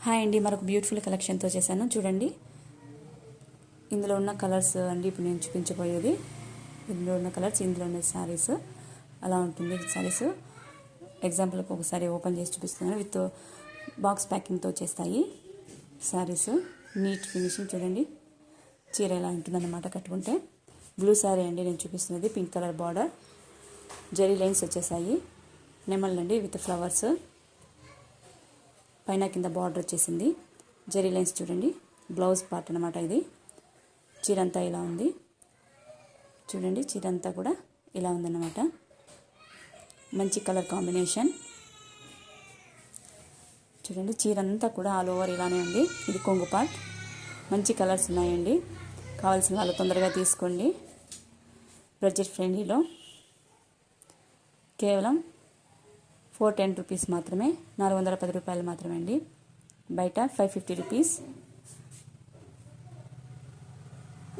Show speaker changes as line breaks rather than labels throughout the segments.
Hi అండి, మరొక beautiful కలెక్షన్తో చేశాను చూడండి. ఇందులో ఉన్న కలర్స్ అండి ఇప్పుడు నేను చూపించబోయేది. ఇందులో ఉన్న కలర్స్, ఇందులో ఉన్న శారీస్ అలా ఉంటుంది. శారీస్ ఎగ్జాంపుల్కి ఒకసారి ఓపెన్ చేసి చూపిస్తున్నాను. విత్ బాక్స్ ప్యాకింగ్తో చేస్తాయి శారీస్. నీట్ ఫినిషింగ్ చూడండి. చీర ఎలా ఉంటుందన్నమాట కట్టుకుంటే. బ్లూ శారీ అండి నేను చూపిస్తున్నది. Pink colour border, zari lines వచ్చేసాయి. నెమళ్ళండి విత్ ఫ్లవర్స్, పైన కింద బార్డర్ వచ్చేసింది. జరీ లైన్స్ చూడండి. బ్లౌజ్ పార్ట్ అనమాట ఇది. చీరంతా ఇలా ఉంది చూడండి. చీరంతా కూడా ఇలా ఉందన్నమాట. మంచి కలర్ కాంబినేషన్ చూడండి. చీరంతా కూడా ఆల్ ఓవర్ ఇలానే ఉంది. ఇది కొంగు పార్ట్. మంచి కలర్స్ ఉన్నాయండి. కావాల్సిన వాళ్ళు తొందరగా తీసుకోండి. బడ్జెట్ ఫ్రెండ్లీలో కేవలం 410 రూపీస్ మాత్రమే, 410 రూపాయలు మాత్రమే అండి. బయట 550 రూపీస్.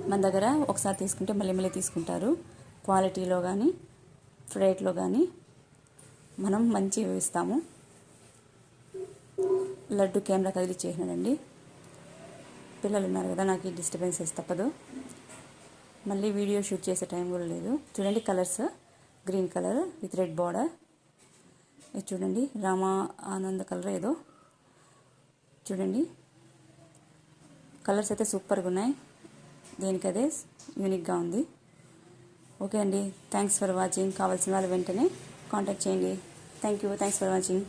మన దగ్గర ఒకసారి తీసుకుంటే మళ్ళీ మళ్ళీ తీసుకుంటారు. క్వాలిటీలో కానీ రేట్లో కానీ మనం మంచి ఇస్తాము. లడ్డు కెమెరా కదిలి చేసినాడండి. పిల్లలు ఉన్నారు కదా, నాకు ఈ డిస్టర్బెన్సెస్ తప్పదు. మళ్ళీ వీడియో షూట్ చేసే టైం కూడా లేదు. చూడండి colours. Green colour with red border. ఇది చూడండి, రామా ఆనంద్ కలర్ ఏదో చూడండి. కలర్స్ అయితే సూపర్గా ఉన్నాయి. దేనికదే యూనిక్గా ఉంది. ఓకే అండి, థ్యాంక్స్ ఫర్ వాచింగ్. కావాల్సిన వాళ్ళు వెంటనే కాంటాక్ట్ చేయండి. Thanks for watching.